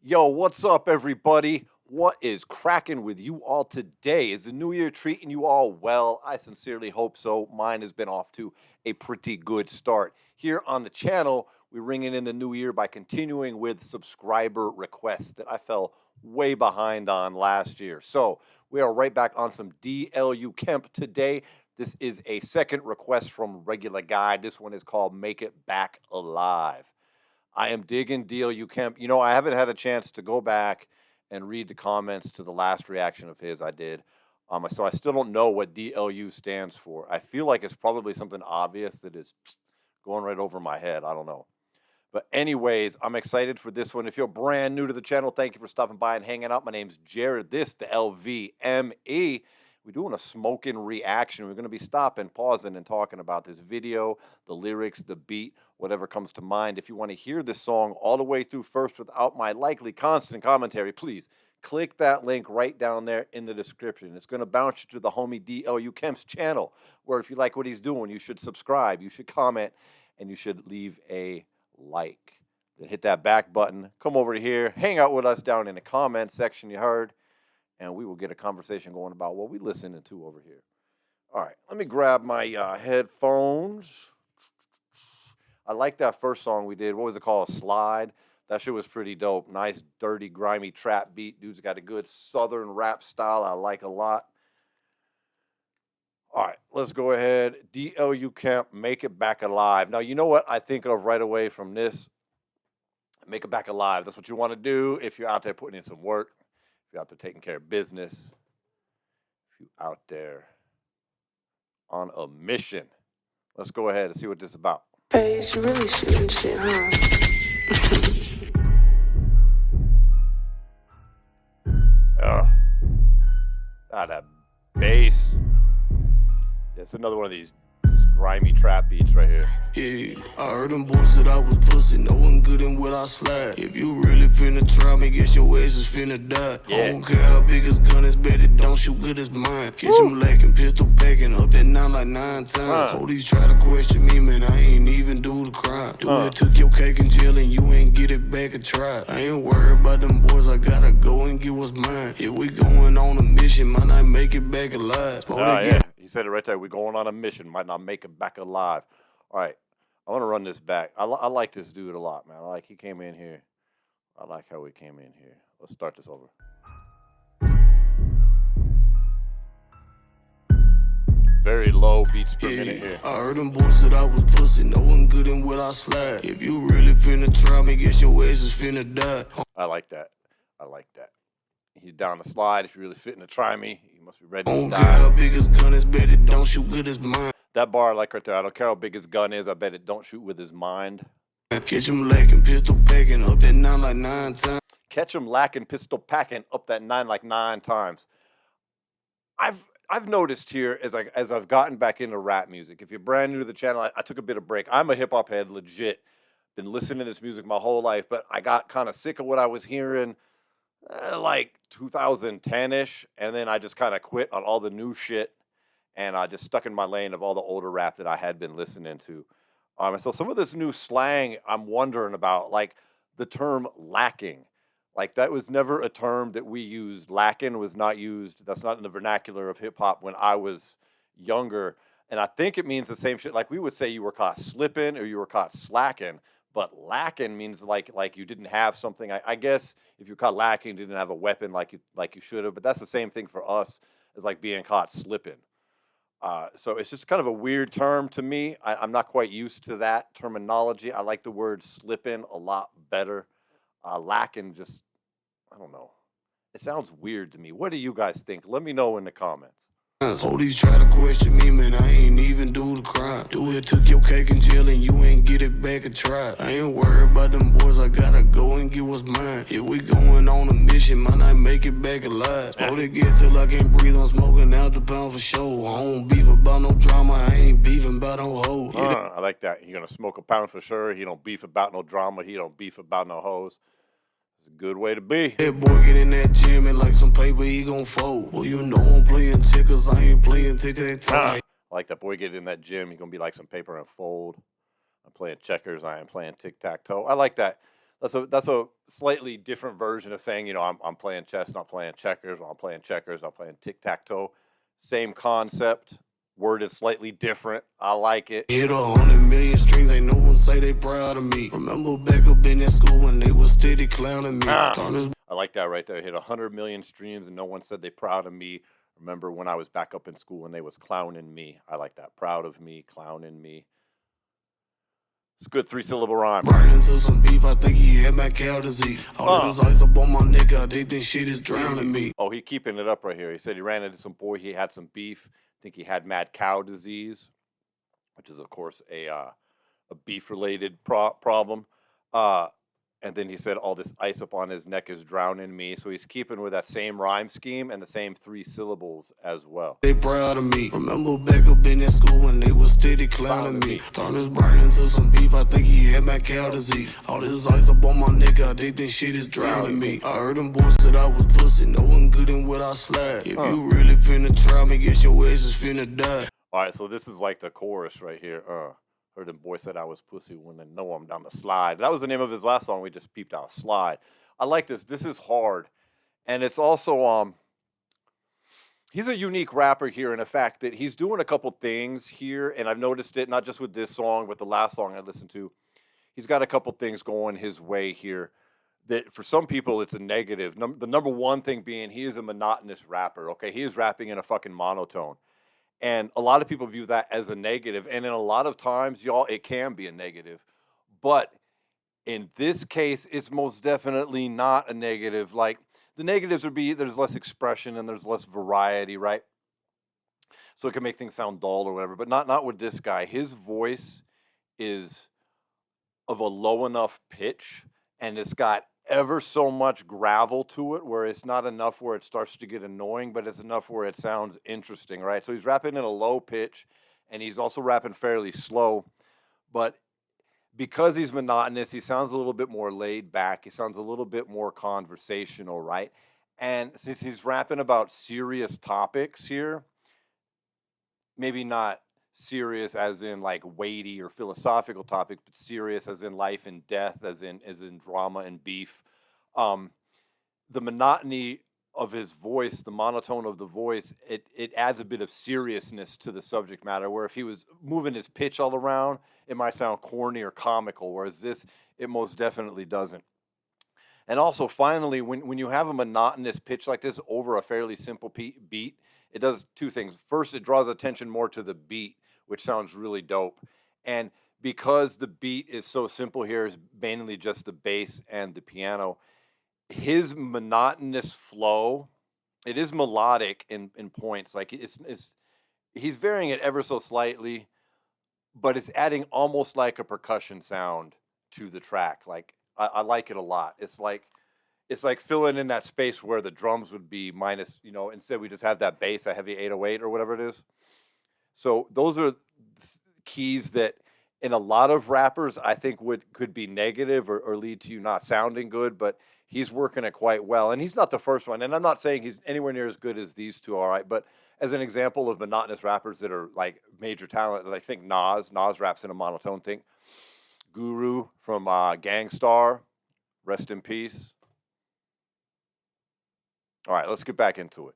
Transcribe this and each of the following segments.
Yo, what's up, everybody? What is cracking with you all today? Is the new year treating you all well? I sincerely hope so. Mine has been off to a pretty good start. Here on the channel, we're ringing in the new year by continuing with subscriber requests that I fell way behind on last year. So we are right back on some DLU Kemp today. This is a second request from regular guy. This one is called Make It Back Alive. I am digging DLU Kemp. You know, I haven't had a chance to go back and read the comments to the last reaction of his I did. So I still don't know what DLU stands for. I feel like it's probably something obvious that is going right over my head. I don't know. But anyways, I'm excited for this one. If you're brand new to the channel, thank you for stopping by and hanging out. My name's Jared. This, the LVME. We're doing a Smokin Reaction. We're going to be stopping, pausing, and talking about this video, the lyrics, the beat, whatever comes to mind. If you want to hear this song all the way through first without my likely constant commentary, please click that link right down there in the description. It's going to bounce you to the homie DLU Kemp's channel, where if you like what he's doing, you should subscribe, you should comment, and you should leave a like. Then hit that back button. Come over here. Hang out with us down in the comment section, you heard. And we will get a conversation going about what we listening to over here. All right, let me grab my headphones. I like that first song we did. What was it called? Slide. That shit was pretty dope. Nice, dirty, grimy trap beat. Dude's got a good southern rap style I like a lot. All right, let's go ahead. DLU Kemp, Make It Back Alive. Now, you know what I think of right away from this? Make it back alive. That's what you want to do if you're out there putting in some work. If you're out there taking care of business, if you're out there on a mission. Let's go ahead and see what this is about. Hey, you really shooting shit, huh? That bass. That's another one of these grimy trap beats right here. Yeah, I heard them boys said I was pussy, no one good and what I slide. If you really finna try me, guess your ass is finna die. Yeah. I don't care how big his gun is, bet it don't shoot with his mind. Catch him lacking, pistol packing up that 9 like 9 times. Police try to question me, man, I ain't even do the crime. Dude, took your cake in jail and you ain't get it back a try. I ain't worried about them boys, I gotta go and get what's mine. If we going on a mission, might not make it back alive. Yeah. He said it right there. We're going on a mission. Might not make it back alive. All right. I want to run this back. I like this dude a lot, man. He came in here. I like how he came in here. Let's start this over. Very low beats per minute here. I heard them boys said I was pussy, no one good and what I slide. If you really finna try me, guess your ass is finna die. I like that. I like that. He's down the slide. If you're really fitting to try me, you must be ready to Don't die. care how big his gun is, bet it don't shoot with his mind. That bar I like right there. I don't care how big his gun is. I bet it don't shoot with his mind. Catch him lacking, pistol packing up that 9 like 9 times. Catch him lacking, pistol packing up that 9 like 9 times. I've noticed here as I've gotten back into rap music. If you're brand new to the channel, I took a bit of break. I'm a hip hop head, legit. Been listening to this music my whole life, but I got kind of sick of what I was hearing. Like 2010-ish, and then I just kind of quit on all the new shit, and I just stuck in my lane of all the older rap that I had been listening to. So some of this new slang I'm wondering about, like the term lacking. Like that was never a term that we used. Lacking was not used. That's not in the vernacular of hip hop when I was younger. And I think it means the same shit. Like we would say you were caught slipping or you were caught slacking. But lacking means like you didn't have something. I guess if you're caught lacking, you didn't have a weapon like you should have. But that's the same thing for us as like being caught slipping. So it's just kind of a weird term to me. I'm not quite used to that terminology. I like the word slipping a lot better. Lacking just, I don't know. It sounds weird to me. What do you guys think? Let me know in the comments. Police try to question me, man, I ain't even do the crime. Dude, took your cake in jail and you ain't get it back a try. I ain't worried about them boys, I gotta go and get what's mine. If we going on a mission, might not make it back alive. Smoke it get till I can't breathe, I'm smoking out the pound for sure. I don't beef about no drama, I ain't beefing about no hoes. I like that. You're gonna smoke a pound for sure. He don't beef about no drama. He don't beef about no hoes. It's a good way to be. That boy get in that gym and like some paper he gon' fold. Well, you know I'm playing checkers, I ain't playing tic-tac-toe. I like that boy get in that gym. He's gonna be like some paper and fold. I'm playing checkers. I am playing tic-tac-toe. I like that. That's a slightly different version of saying, I'm playing chess, not playing checkers, or I'm playing checkers, not playing tic-tac-toe. Same concept. Word is slightly different. I like it. Hit 100 million streams, ain't no one say they proud of me. Remember back up in that school when they was steady clowning me. I like that right there. Hit 100 million streams and no one said they proud of me. Remember when I was back up in school and they was clowning me. I like that. Proud of me, clowning me. It's a good 3-syllable rhyme. Burning into some beef, I think he had my cow disease. All this ice up on my neck, I think this shit is drowning me. Oh, he keeping it up right here. He said he ran into some boy, he had some beef. I think he had mad cow disease, which is of course a beef related problem. And then he said all this ice up on his neck is drowning me. So he's keeping with that same rhyme scheme and the same 3 syllables as well. They proud of me. Remember back up in that school when they was steady clowning me. Turners burning into some beef, I think he had my cow disease. All this ice up on my neck, I think this shit is drowning me. I heard them boys said I was pussy, no one good in what I slide. If you really finna try me, guess your ass is finna die. All right, so this is like the chorus right here. Heard them boy said I was pussy when they know I'm down the slide. That was the name of his last song. We just peeped out. Slide. I like this. This is hard. And it's also, he's a unique rapper here in the fact that he's doing a couple things here. And I've noticed it, not just with this song, but the last song I listened to. He's got a couple things going his way here that for some people it's a negative. The number one thing being he is a monotonous rapper. Okay, he is rapping in a fucking monotone. And a lot of people view that as a negative. And in a lot of times, y'all, it can be a negative. But in this case, it's most definitely not a negative. Like, the negatives would be there's less expression and there's less variety, right? So it can make things sound dull or whatever. But not with this guy. His voice is of a low enough pitch, and it's got ever so much gravel to it where it's not enough where it starts to get annoying, but it's enough where it sounds interesting, right? So he's rapping in a low pitch and he's also rapping fairly slow, but because he's monotonous, he sounds a little bit more laid back. He sounds a little bit more conversational, right? And since he's rapping about serious topics here, maybe not serious as in like weighty or philosophical topics, but serious as in life and death, as in drama and beef. The monotony of his voice, the monotone of the voice, it adds a bit of seriousness to the subject matter, where if he was moving his pitch all around, it might sound corny or comical, whereas this, it most definitely doesn't. And also, finally, when you have a monotonous pitch like this over a fairly simple beat, it does 2 things. First, it draws attention more to the beat, which sounds really dope. And because the beat is so simple here, is mainly just the bass and the piano, his monotonous flow, it is melodic in points. Like he's varying it ever so slightly, but it's adding almost like a percussion sound to the track. Like I like it a lot. It's like filling in that space where the drums would be minus, instead we just have that bass, that heavy 808 or whatever it is. So those are keys that in a lot of rappers I think could be negative or lead to you not sounding good, but he's working it quite well. And he's not the first one. And I'm not saying he's anywhere near as good as these two, all right? But as an example of monotonous rappers that are like major talent, I think Nas raps in a monotone thing. Guru from Gangstar, rest in peace. All right, let's get back into it.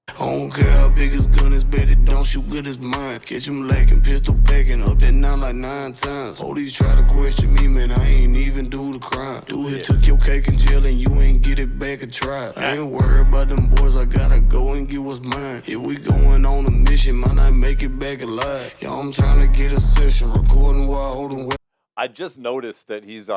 I don't care how big his gun is, bet it don't shoot with his mind. Catch him lacking, pistol packing up that 9 like 9 times. Police try to question me, man, I ain't even do the crime. Do it, took your cake in jail and you ain't get it back and try. I ain't worried about them boys, I gotta go and get what's mine. If we going on a mission, might not make it back alive. Yo, I'm trying to get a session, recording while holding. I just noticed that he's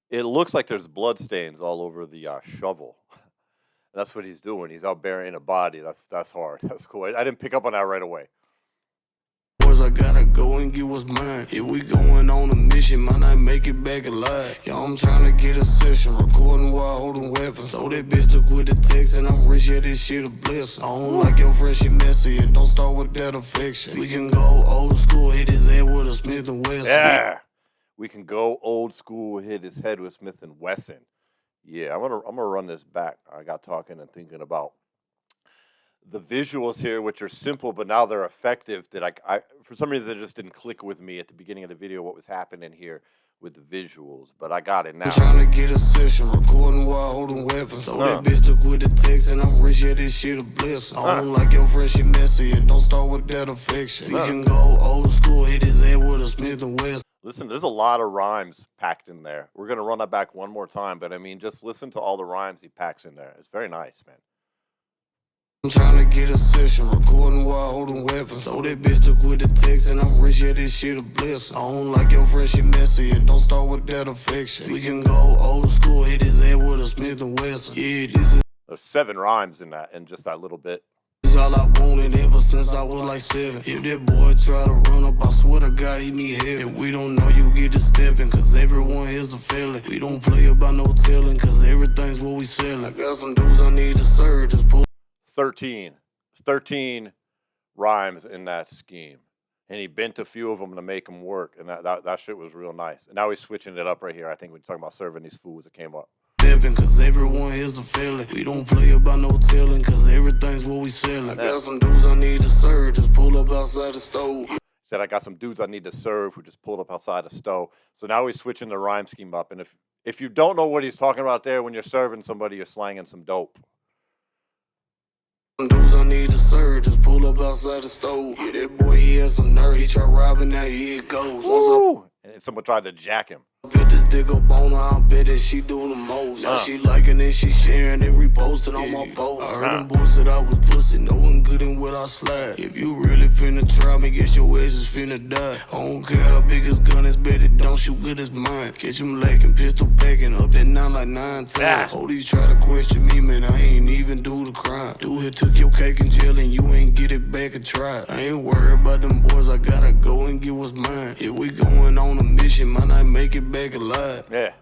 it looks like there's blood stains all over the shovel. That's what he's doing. He's out burying a body. That's hard. That's cool. I didn't pick up on that right away. Boys, I gotta go and get what's mine. If we going on a mission, might not make it back alive. Yo, I'm trying to get a session, recording while holding weapons. So that bitch took with the text and I'm rich, yeah, this shit a blessing. I don't like your friend, she messy, and don't start with that affection. We can go old school, hit his head with a Smith & Wesson. Yeah, we can go old school, hit his head with Smith & Wesson. Yeah, I'm gonna run this back. I got talking and thinking about the visuals here, which are simple, but now they're effective. That I for some reason it just didn't click with me at the beginning of the video what was happening here with the visuals, but I got it I'm now. trying to get a session, recording while holding weapons. So that bitch took with the text, and I'm rich, yeah, this shit a blessing. I don't like your friend, she messy, and don't start with that affection. We can go old school, hit his head with a Smith and Wesson. Listen, there's a lot of rhymes packed in there. We're gonna run that back one more time, but I mean, just listen to all the rhymes he packs in there. It's very nice, man. I'm trying to get a session, recording while holding weapons. So that bitch took with the text, and I'm rich, yeah, this shit a blessing. I don't like your friend, she messy, and don't start with that affection. We can go old school, hit his head with a Smith and Wesson. Yeah, this There's 7 rhymes in that, in just that little bit. is all I wanted ever since I was like 7. If that boy try to run up, I swear to God, he need help. If we don't know, you get to stepping, cause everyone here's a felon. We don't play about no telling, cause everything's what we selling. I got some dudes I need to serve, just pull 13 rhymes in that scheme, and he bent a few of them to make them work, and that shit was real nice. And now he's switching it up right here. I think we're talking about serving these fools that came up. stepping, cause everyone here's a felon. We don't play about no telling, cause everything's what we selling. I got some dudes I need to serve, just pull up outside the stove. Said I got some dudes I need to serve who just pulled up outside the stove. So now he's switching the rhyme scheme up, and if you don't know what he's talking about there, when you're serving somebody, you're slanging some dope. Dudes I need to serve, just pull up outside the stove. Yeah, that boy, he has some nerve, he try robbing, now here it goes. Woo! And someone tried to jack him. Put this dick up on her, I bet that she do the most. Now she liking it, she sharing and reposting on my post. I heard them boys said I was pussy, knowing good and well I slide. If you really finna try me, guess your ass is finna die. I don't care how big his gun is, bet it don't shoot good as mine. Catch him lacking, pistol packing, up that 9 like 9 times. Police try to question me, man, I ain't even do the crime. Dude here took your cake in jail and you ain't get it back and try. I ain't worried about them boys, I gotta go and get what's mine. If we going on a mission, might not make it back alive. Yeah.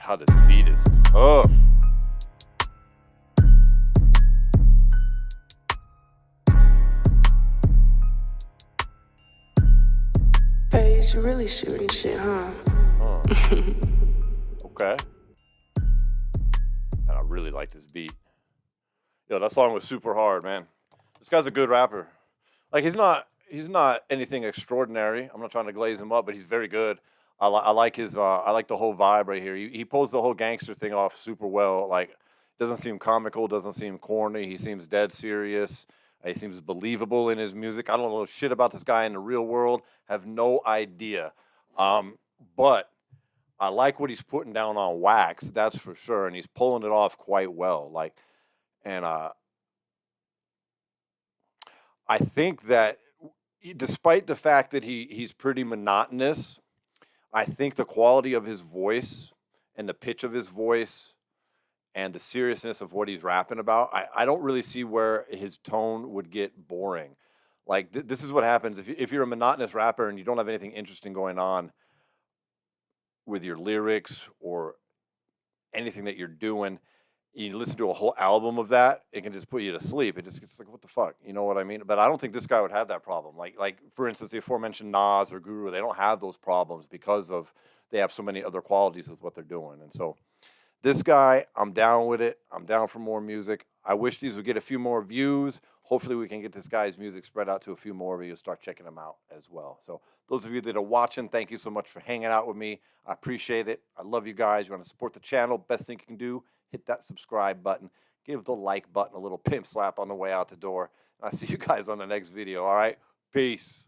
God, this beat is tough. Paige, you really shooting shit, huh? Okay. And I really like this beat. Yo, that song was super hard, man. This guy's a good rapper. Like he's not anything extraordinary. I'm not trying to glaze him up, but he's very good. I like his I like the whole vibe right here. He pulls the whole gangster thing off super well. Like doesn't seem comical, doesn't seem corny. He seems dead serious. He seems believable in his music. I don't know shit about this guy in the real world. Have no idea. But I like what he's putting down on wax, that's for sure, and he's pulling it off quite well. Like, and I think that despite the fact that he's pretty monotonous, I think the quality of his voice and the pitch of his voice and the seriousness of what he's rapping about, I don't really see where his tone would get boring. Like this is what happens if you're a monotonous rapper and you don't have anything interesting going on with your lyrics or anything that you're doing. You listen to a whole album of that, it can just put you to sleep. It just gets like, what the fuck? You know what I mean? But I don't think this guy would have that problem. Like for instance, the aforementioned Nas or Guru, they don't have those problems because of they have so many other qualities with what they're doing. And so this guy, I'm down with it. I'm down for more music. I wish these would get a few more views. Hopefully we can get this guy's music spread out to a few more of you. Start checking him out as well. So those of you that are watching, thank you so much for hanging out with me. I appreciate it. I love you guys. You want to support the channel, best thing you can do, hit that subscribe button. Give the like button a little pimp slap on the way out the door. I'll see you guys on the next video, all right? Peace.